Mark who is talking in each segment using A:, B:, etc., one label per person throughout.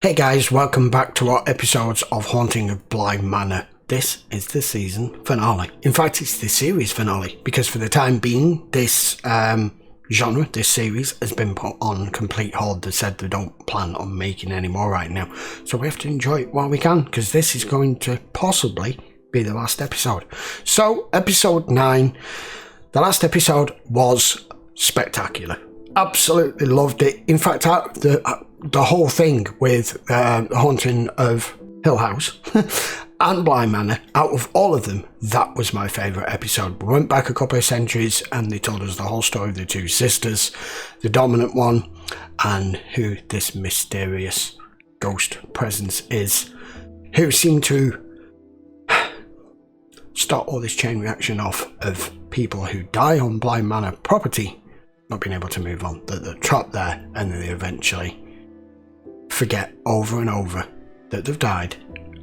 A: Hey guys, welcome back to our episodes of Haunting of Bly Manor. This is the season finale. In fact, it's the series finale, because for the time being, this genre, this series, has been put on complete hold. They said they don't plan on making any more right now. So we have to enjoy it while we can, because this is going to possibly be the last episode. So, episode 9. The last episode was spectacular. Absolutely loved it. In fact, the whole thing with the Haunting of Hill House and Bly Manor, out of all of them, that was my favourite episode. We went back a couple of centuries and they told us the whole story of the two sisters, the dominant one, and who this mysterious ghost presence is, who seemed to start all this chain reaction off of people who die on Bly Manor property not being able to move on, that they're trapped there, and then they eventually forget over and over that they've died,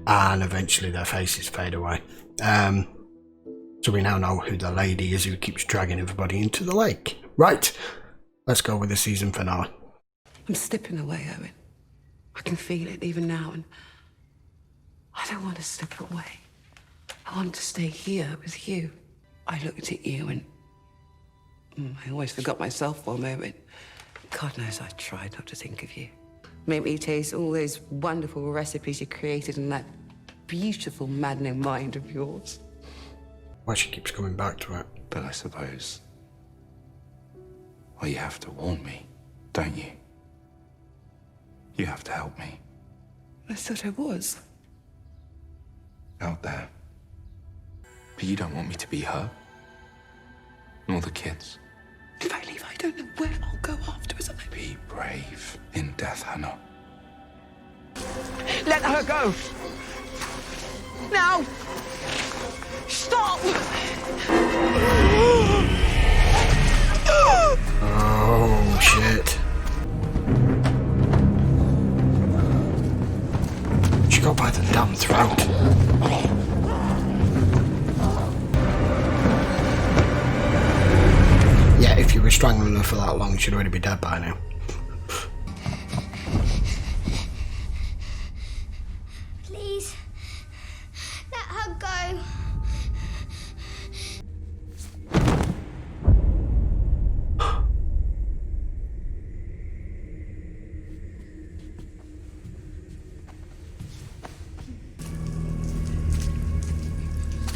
A: and eventually their faces fade away. So we now know who the lady is who keeps dragging everybody into the lake. Right, let's go with the season finale.
B: I'm slipping away, Owen. I can feel it even now, and I don't want to slip away. I want to stay here with you. I looked at you and I always forgot myself for a moment. God knows I tried not to think of you. Made me taste all those wonderful recipes you created in that beautiful, maddening mind of yours.
A: Why she keeps coming back to it.
C: But I suppose, well, you have to warn me, don't you? You have to help me.
B: I thought I was.
C: Out there. But you don't want me to be her? Nor the kids?
B: If I leave, I don't know where I'll go afterwards.
C: Be brave in death, Hannah.
B: Let her go! Now! Stop!
A: Oh, shit. She got by the damn throat. Yeah, if you were strangling her for that long, she'd already be dead by now.
D: Please, let her go.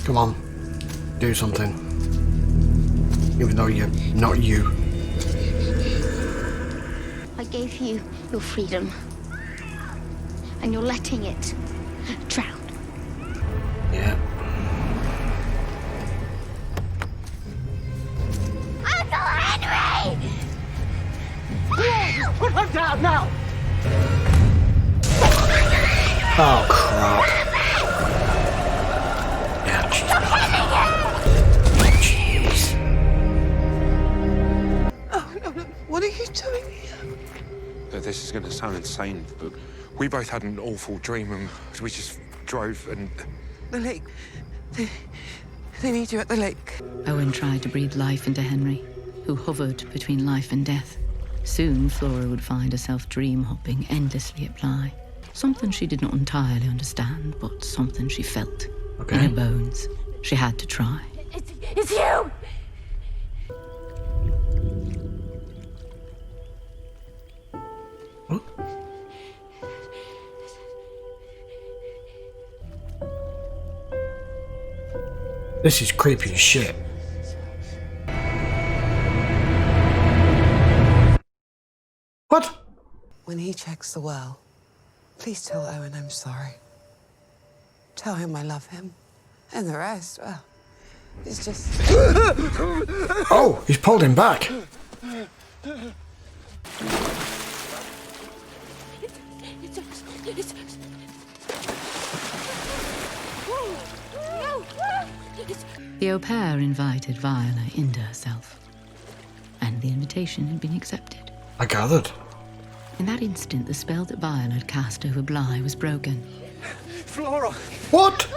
A: Come on, do something. Even though you're not you.
D: I gave you your freedom, and you're letting it drown.
A: Yeah.
D: Uncle Henry!
B: Put her down now!
A: Oh, crap. Yeah, she's jeez.
B: Oh, no, no. What are you doing here?
E: This is going to sound insane, but we both had an awful dream and we just drove and...
B: The lake. They need you at the lake.
F: Owen tried to breathe life into Henry, who hovered between life and death. Soon, Flora would find herself dream-hopping endlessly at Bly. Something she did not entirely understand, but something she felt.
A: Okay.
F: In her bones. She had to try.
D: It's you!
A: What? This is creepy as shit. What?
B: When he checks the well, please tell Owen I'm sorry. Tell him I love him. And the rest, well, it's just...
A: Oh, he's pulled him back.
F: The au pair invited Viola into herself, and the invitation had been accepted.
A: I gathered.
F: In that instant, the spell that Viola had cast over Bly was broken.
E: Flora!
A: What?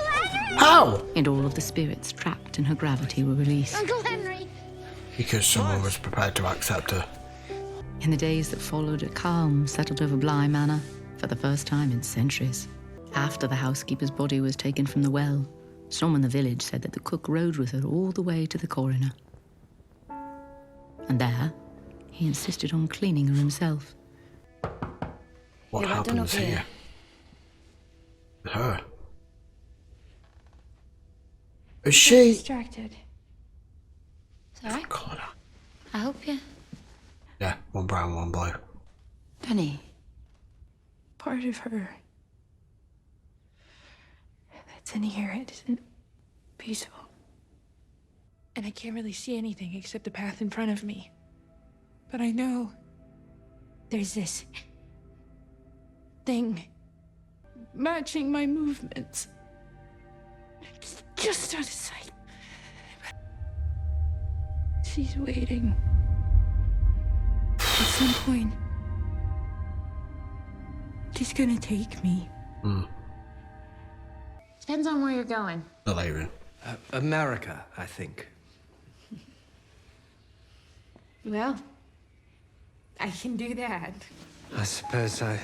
A: How?
F: And all of the spirits trapped in her gravity were released.
D: Uncle Henry!
A: Because someone was prepared to accept her.
F: In the days that followed, a calm settled over Bly Manor. for the first time in centuries. After the housekeeper's body was taken from the well, some in the village said that the cook rode with her all the way to the coroner. And there, he insisted on cleaning her himself.
A: What happens here? Her. Is she
D: distracted? Sorry?
A: colour?
D: I hope you.
A: Yeah, one brown, one blue.
D: Danny.
G: Part of her that's in here, it isn't peaceful. And I can't really see anything except the path in front of me. But I know there's this thing matching my movements. It's just out of sight. She's waiting. At some point, she's gonna take me.
D: Depends on where you're going.
A: The Lyran.
H: America, I think.
G: Well, I can do that.
H: I suppose I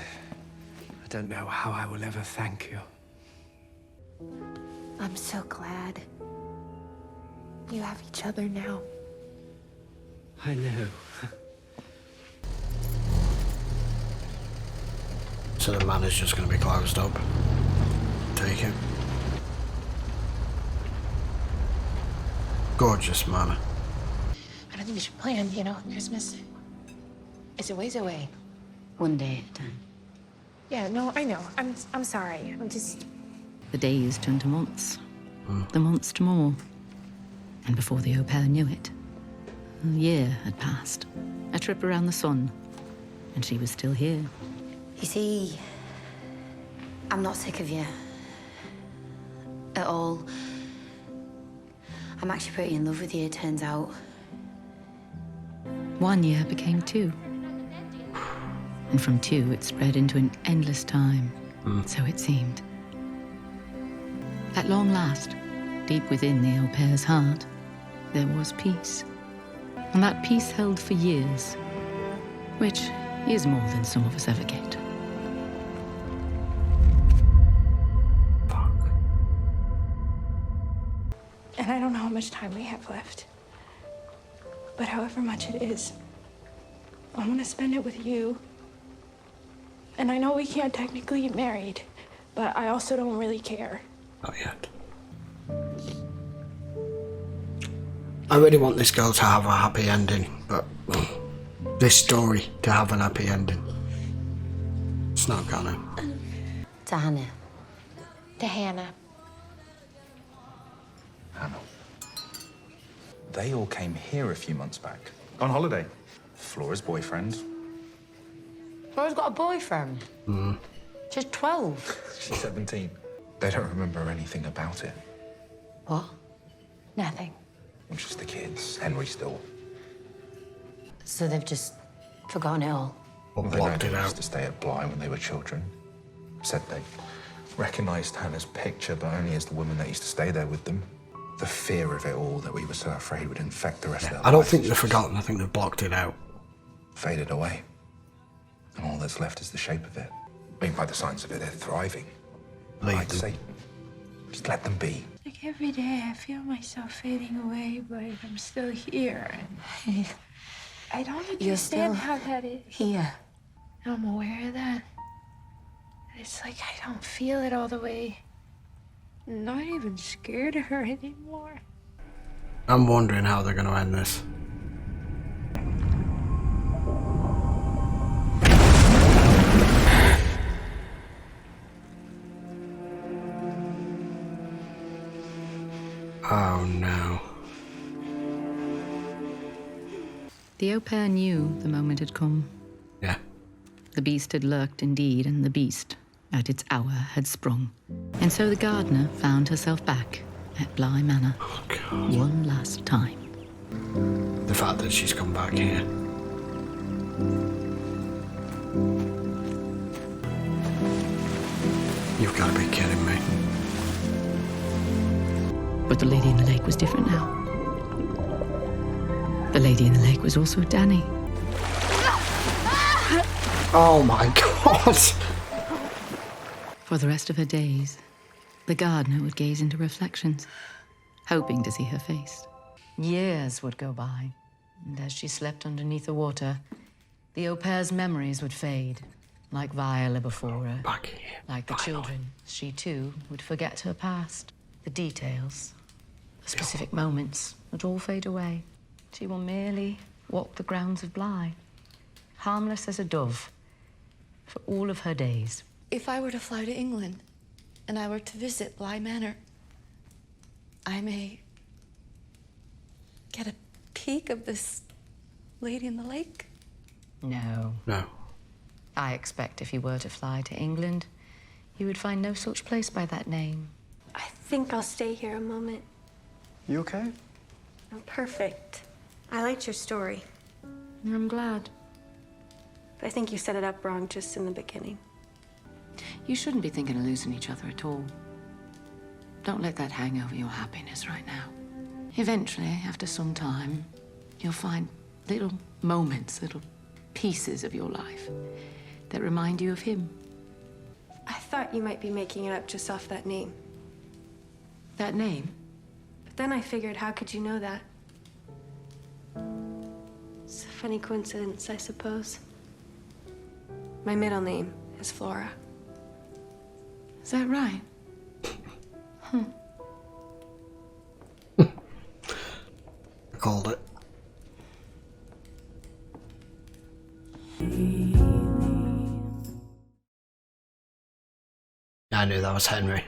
H: don't know how I will ever thank you.
G: I'm so glad you have each other now.
H: I know.
A: So the manor's just going to be closed up. Take it. Gorgeous manor.
G: I don't think we should plan, Christmas is a ways away.
F: One day at a time.
G: Yeah, no, I know. I'm sorry. I'm just...
F: The days turned to months, the months to more. And before the au pair knew it, a year had passed. A trip around the sun, and she was still here.
D: You see, I'm not sick of you. At all. I'm actually pretty in love with you, it turns out.
F: 1 year became 2. And from 2, it spread into an endless time. So it seemed. At long last, deep within the au pair's heart, there was peace. And that peace held for years, which is more than some of us ever get.
G: And I don't know how much time we have left. But however much it is, I want to spend it with you. And I know we can't technically get married, but I also don't really care.
A: Not yet. I really want this girl to have a happy ending, but this story to have an happy ending. It's not gonna.
D: To Hannah.
G: To Hannah.
I: Hannah. They all came here a few months back. On holiday. Flora's boyfriend.
D: Flora's got a boyfriend. She's 12.
I: She's 17. They don't remember anything about it.
D: What?
G: Nothing.
I: It's just the kids. Henry still.
D: So they've just forgotten it all.
A: Or
I: Well, they know
A: blocked
I: they
A: it
I: used
A: out.
I: to stay at Bly when they were children. Said they recognised Hannah's picture, but only as the woman that used to stay there with them. The fear of it all that we were so afraid would infect the rest of their
A: I don't
I: lives
A: think they've forgotten, I think they've blocked it out.
I: faded away. And all that's left is the shape of it. I mean, by the signs of it, they're thriving.
A: Leave
I: I'd
A: them.
I: say, just let them be.
G: Like every day I feel myself fading away, but I'm still here. And I don't
D: You're
G: understand
D: still
G: how that is.
D: here.
G: I'm aware of that. It's like I don't feel it all the way. I'm not even scared of her anymore.
A: I'm wondering how they're going to end this. Oh no.
F: The au pair knew the moment had come.
A: Yeah.
F: The beast had lurked indeed, and the beast, at its hour, had sprung. And so the gardener found herself back at Bly Manor
A: Oh god.
F: one last time.
A: The fact that she's come back here. You've got to be kidding me.
F: But the lady in the lake was different now. The lady in the lake was also Danny.
A: Oh my god.
F: For the rest of her days, the gardener would gaze into reflections, hoping to see her face. Years would go by, and as she slept underneath the water, the au pair's memories would fade, like Viola before her. Like the children, she too would forget her past. The details, the specific moments would all fade away. She will merely walk the grounds of Bly, harmless as a dove, for all of her days.
G: If I were to fly to England and I were to visit Bly Manor, I may get a peek of this lady in the lake?
F: No.
A: No.
F: I expect if you were to fly to England, you would find no such place by that name.
J: I think I'll stay here a moment.
H: You okay?
J: I'm perfect. I liked your story.
F: I'm glad.
J: But I think you set it up wrong just in the beginning.
F: You shouldn't be thinking of losing each other at all. Don't let that hang over your happiness right now. Eventually, after some time, you'll find little moments, little pieces of your life that remind you of him.
J: I thought you might be making it up just off that name.
F: That name?
J: But then I figured, how could you know that? It's a funny coincidence, I suppose. My middle name is Flora.
F: Is that right?
A: I called it. I knew that was Henry.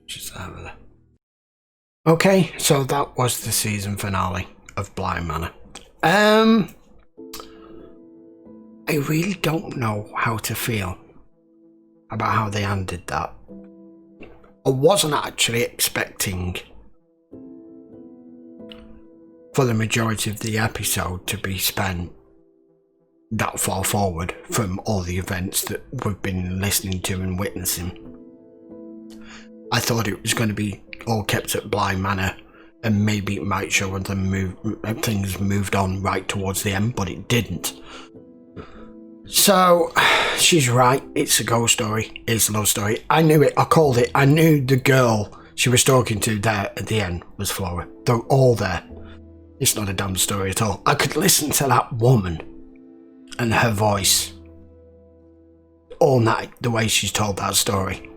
A: Just over there. Okay, so that was the season finale of Bly Manor. I really don't know how to feel about how they ended that. I wasn't actually expecting for the majority of the episode to be spent that far forward from all the events that we've been listening to and witnessing. I thought it was going to be all kept at Bly Manor and maybe it might show them things moved on right towards the end, but it didn't. So, she's right, it's a ghost story, it's a love story. I knew it, I called it, I knew the girl she was talking to there at the end was Flora. They're all there. It's not a damn story at all. I could listen to that woman and her voice all night, the way she's told that story.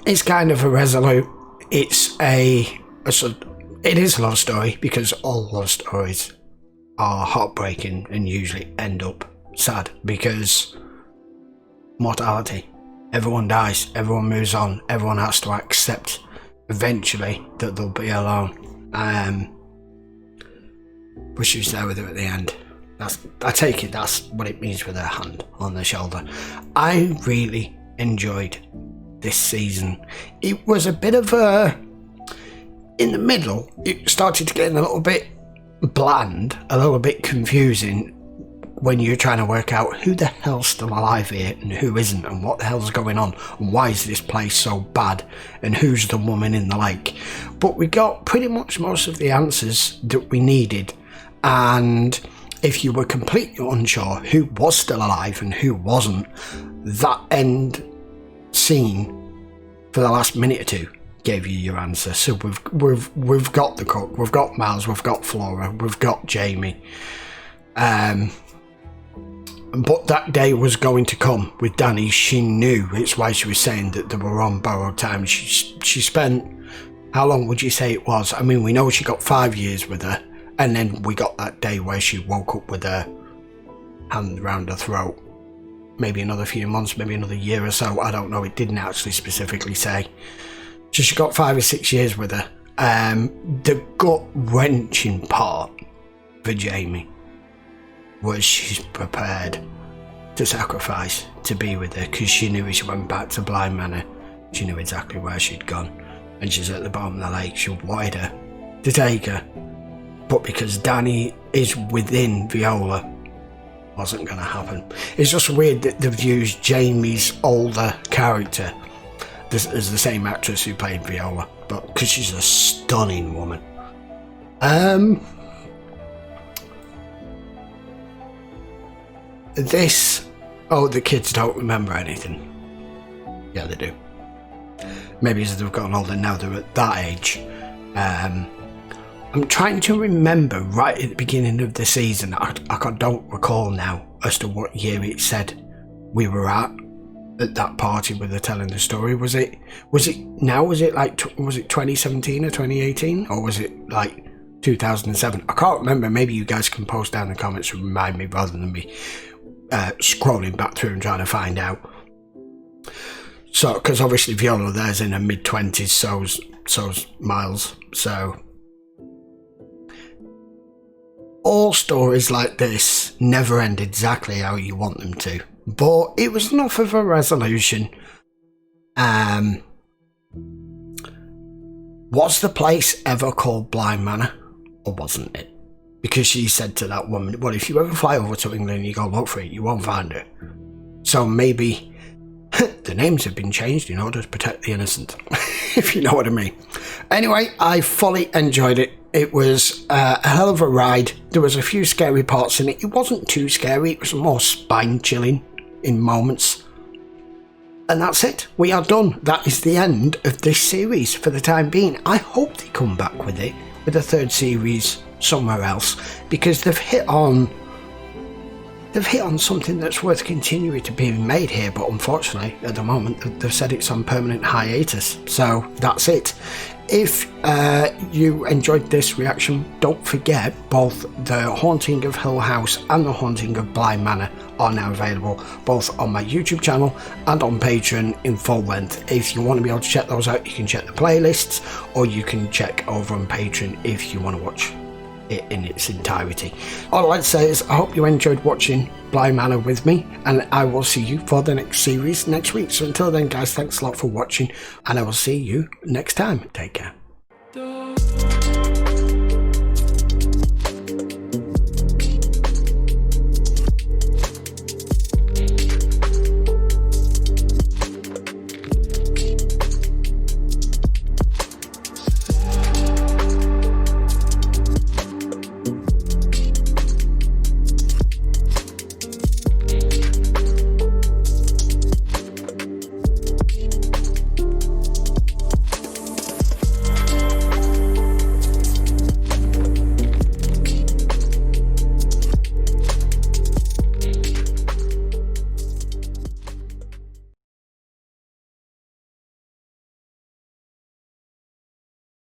A: It's kind of irresolute. It is a love story because all love stories are heartbreaking and usually end up sad because mortality. Everyone dies, everyone moves on, everyone has to accept eventually that they'll be alone. But she was there with her at the end. I take it that's what it means with her hand on the shoulder. I really enjoyed this season. It was a bit of a... In the middle, it started to get a little bit bland, a little bit confusing when you're trying to work out who the hell's still alive here and who isn't and what the hell's going on and why is this place so bad and who's the woman in the lake. But we got pretty much most of the answers that we needed, and if you were completely unsure who was still alive and who wasn't, that end scene for the last minute or two gave you your answer. So we've got the cook, we've got Miles, we've got Flora, we've got Jamie. But that day was going to come with Danny. She knew. It's why she was saying that they were on borrowed time. She spent, how long would you say it was? I mean, we know she got 5 years with her, and then we got that day where she woke up with her hand around her throat. Maybe another few months, maybe another year or so. I don't know. It didn't actually specifically say. So she got 5 or 6 years with her. The gut-wrenching part for Jamie was she's prepared to sacrifice to be with her because she knew if she went back to Bly Manor, she knew exactly where she'd gone. And she's at the bottom of the lake. She wanted her to take her. But because Danny is within Viola, wasn't going to happen. It's just weird that they've used Jamie's older character as the same actress who played Viola, but because she's a stunning woman. The kids don't remember anything. Yeah, they do. Maybe as they've gotten older now, they're at that age. I'm trying to remember right at the beginning of the season. I don't recall now as to what year it said we were at that party where they're telling the story. Was it 2017 or 2018, or was it like 2007? I can't remember. Maybe you guys can post down in the comments and remind me rather than me scrolling back through and trying to find out. So, because obviously Viola there's in her mid-20s, so's Miles. So, all stories like this never end exactly how you want them to, but it was enough of a resolution. Was the place ever called Bly Manor, or wasn't it? Because she said to that woman, well, if you ever fly over to England and you go look for it, you won't find it. So maybe the names have been changed in order to protect the innocent, if you know what I mean. Anyway, I fully enjoyed it. It was a hell of a ride. There was a few scary parts in it. It wasn't too scary. It was more spine-chilling in moments. And that's it. We are done. That is the end of this series for the time being. I hope they come back with it, with a third series somewhere else, because they've hit on something that's worth continuing to be made here, but unfortunately at the moment they've said it's on permanent hiatus. So that's it. If you enjoyed this reaction, don't forget both The Haunting of Hill House and The Haunting of Bly Manor are now available both on my YouTube channel and on Patreon in full length. If you want to be able to check those out, you can check the playlists, or you can check over on Patreon if you want to watch it in its entirety. All I'd say is I hope you enjoyed watching Bly Manor with me, and I will see you for the next series next week. So until then, guys, thanks a lot for watching, and I will see you next time. Take care.